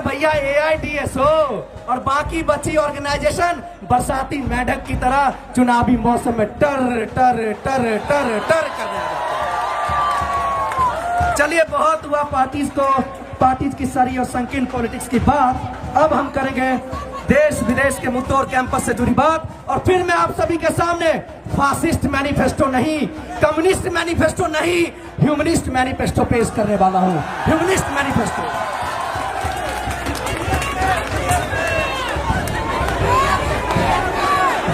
भैया AIDSO और बाकी बची ऑर्गेनाइजेशन बरसाती मेंढक की तरह चुनावी मौसम में टर टर टर टर टर करने आ जाते हैं। चलिए बहुत हुआ पार्टीज की सारी और संकीर्ण पॉलिटिक्स की बात। अब हम करेंगे देश विदेश के मुद्दों और कैंपस से जुड़ी बात। और फिर मैं आप सभी के सामने फासिस्ट मैनिफेस्टो नहीं, कम्युनिस्ट मैनिफेस्टो नहीं, ह्यूमनिस्ट मैनिफेस्टो पेश करने वाला हूं। Humanist manifesto.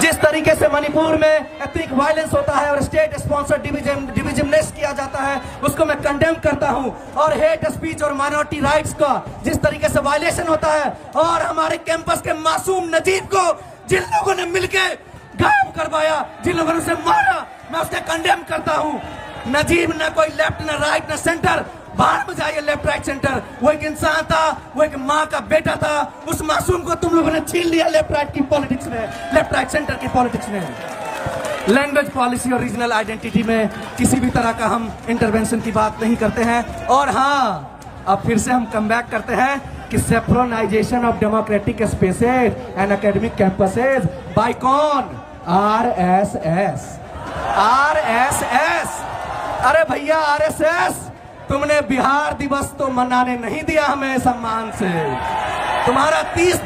जिस तरीके से मणिपुर में एथनिक वायलेंस होता है और स्टेट स्पॉन्सर्ड डिविजनलेस किया जाता है, उसको मैं कंडेम करता हूं। और हेट स्पीच और माइनॉरिटी राइट्स का जिस तरीके से वायलेशन होता है, और हमारे कैंपस के मासूम नजीब को जिन लोगों ने मिलकर गायब करवाया, जिन लोगों ने उसे मारा, मैं उसे कंडेम करता हूं। नजीब न कोई लेफ्ट न राइट न सेंटर, बाहर में जाइए लेफ्ट राइट सेंटर। वो एक इंसान था, वो एक माँ का बेटा था। उस मासूम को तुम लोगों ने छीन लिया लेफ्ट राइट की पॉलिटिक्स में, लेफ्ट राइट सेंटर की पॉलिटिक्स में। लैंग्वेज पॉलिसी और रीजनल आइडेंटिटी में किसी भी तरह का हम इंटरवेंशन की बात नहीं करते हैं। और हाँ, अब फिर से हम कम बैक करते हैं कि saffronisation of democratic spaces and academic campuses by कौन? RSS। अरे भैया RSS, तुमने बिहार दिवस तो मनाने नहीं दिया हमें सम्मान से। तुम्हारा 30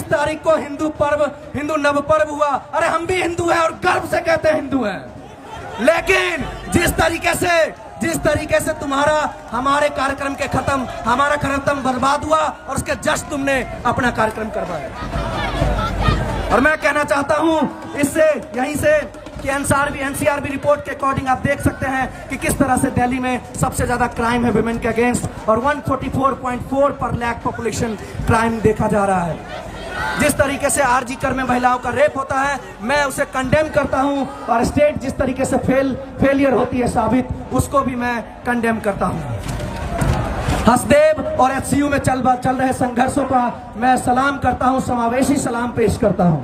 तारीख को हिंदू नव पर्व हुआ। अरे हम भी हिंदू हैं और गर्व से कहते हैं हिंदू हैं। लेकिन जिस तरीके से तुम्हारा हमारे कार्यक्रम के हमारा कार्यक्रम बर्बाद हुआ और उसके जस्ट तुमने अपना कार्यक्रम करवाया। और मैं कहना चाहता हूं इससे यहीं से कि NCRB रिपोर्ट के अकॉर्डिंग आप देख सकते हैं कि किस तरह से दिल्ली में सबसे ज्यादा क्राइम है विमेन के अगेंस्ट, और 144.4 पर लाख पॉपुलेशन क्राइम देखा जा रहा है। जिस तरीके से RG कर में महिलाओं का रेप होता है, मैं उसे कंडेम करता हूं। और स्टेट जिस तरीके से फेलियर होती है साबित, उसको भी मैं कंडेम करता हूं। हसदेव और HCU में चल रहे संघर्षों का मैं सलाम करता हूं, समावेशी सलाम पेश करता हूं।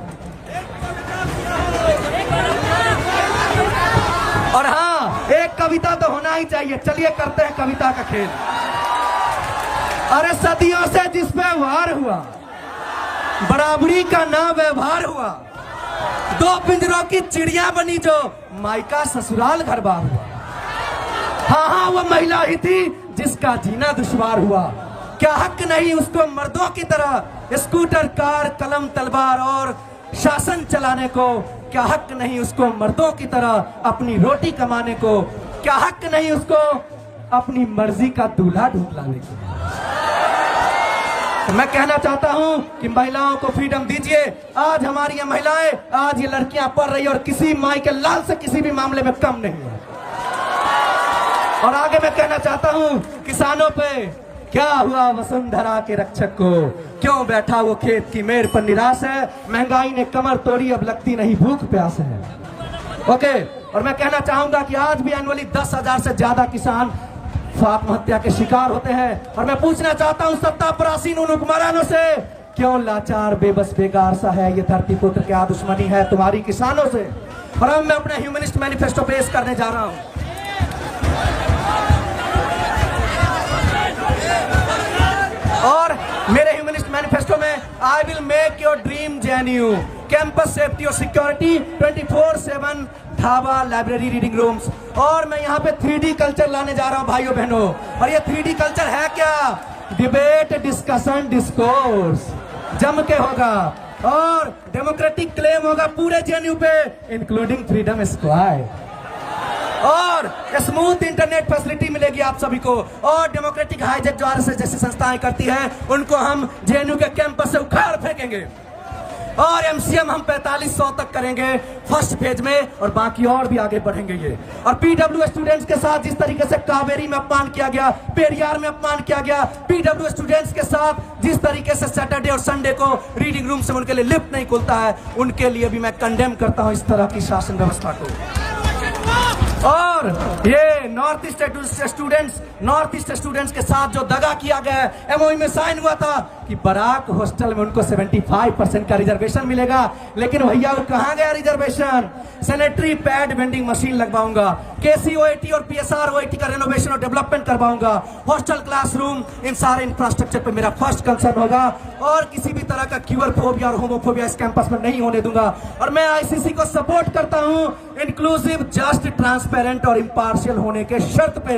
और हाँ, एक कविता तो होना ही चाहिए। चलिए करते हैं कविता का खेल। अरे सदियों से जिस पे वार हुआ, बराबरी का ना व्यवहार हुआ, 2 पिंजरों की चिड़िया बनी जो मायका ससुराल घर बार हुआ। हाँ, वो महिला ही थी जिसका जीना दुश्वार हुआ। क्या हक नहीं उसको मर्दों की तरह स्कूटर, कार, कलम, तलवार और शासन चलाने को? क्या हक नहीं उसको मर्दों की तरह अपनी रोटी कमाने को? क्या हक नहीं उसको अपनी मर्जी का दूल्हा ढूंढ लाने को? तो मैं कहना चाहता हूं कि महिलाओं को फ्रीडम दीजिए। आज हमारी ये महिलाएं, आज ये लड़कियां पढ़ रही और किसी माई के लाल से किसी भी मामले में कम नहीं है। और आगे मैं कहना चाहता हूं, किसानों पे क्या हुआ वसुंधरा के रक्षक को? क्यों बैठा वो खेत की मेड़ पर निराश है? महंगाई ने कमर तोड़ी, अब लगती नहीं भूख प्यास है। ओके, और मैं कहना चाहूंगा कि आज भी एनुअली 10,000 से ज्यादा किसान आत्महत्या के शिकार होते हैं। और मैं पूछना चाहता हूं सत्ता परासीन उन हुक्मरानों से, क्यों लाचार बेबस बेकार सा है ये धरती पुत्र? क्या दुश्मनी है तुम्हारी किसानों से? और अब मैं अपना ह्यूमनिस्ट मैनिफेस्टो पेश करने जा रहा हूं। और मेरे ह्यूमनिस्ट मैनिफेस्टो में I will make your dream JNU, campus safety और security, 24/7 dhaba, library, reading rooms. और मैं यहाँ पे 3D कल्चर लाने जा रहा हूँ भाइयों बहनों। और ये 3D कल्चर है क्या? डिबेट, डिस्कशन, डिस्कोर्स जम के होगा और डेमोक्रेटिक क्लेम होगा पूरे जेएनयू पे, इंक्लूडिंग फ्रीडम स्क्वायर। और स्मूथ इंटरनेट फैसिलिटी मिलेगी आप सभी को। और डेमोक्रेटिक हाईजेक जो RSS जैसी संस्थाएं करती हैं, उनको हम जेएनयू के कैंपस से उखाड़ फेंकेंगे। और MCM हम 4500 तक करेंगे फर्स्ट फेज में, और बाकी और भी आगे बढ़ेंगे ये। और PW स्टूडेंट्स के साथ जिस तरीके से कावेरी में अपमान किया गया, पेरियार में अपमान किया गया, PW स्टूडेंट्स के साथ जिस तरीके से सैटरडे और संडे को रीडिंग रूम से उनके लिए लिफ्ट नहीं खुलता है, उनके लिए भी मैं कंडेम करता हूं इस तरह की शासन व्यवस्था को। और ये नॉर्थ ईस्ट स्टूडेंट्स के साथ जो दगा किया गया है, एमओयू में साइन हुआ था कि बराक हॉस्टल में उनको 75% का रिजर्वेशन मिलेगा, लेकिन भैया वो कहाँ गया reservation? Sanitary pad vending machine लगवाऊंगा, KCOAT और PSROAT का रेनोवेशन और डेवलपमेंट करवाऊंगा, हॉस्टल क्लासरूम, इन सारे इंफ्रास्ट्रक्चर पे मेरा फर्स्ट कंसर्न होगा और किसी भी तरह का क्यूअर फोबिया और होमोफोबिया इस कैंपस में नहीं होने दूंगा। और मैं ICC को सपोर्ट करता हूं इंक्लूसिव, जस्ट, ट्रांसपेरेंट और इम्पार्शियल होने के शर्त पे।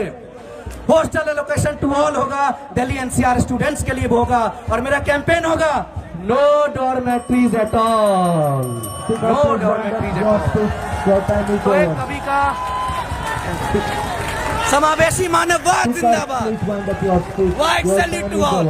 हॉस्टल एलोकेशन टू ऑल होगा, दिल्ली NCR स्टूडेंट्स के लिए होगा और मेरा कैंपेन होगा no dormitories at all, no dormitories at all. तो एक कवि का समावेशी मानववाद जिंदाबाद, वाइट सैल्यूट टू ऑल।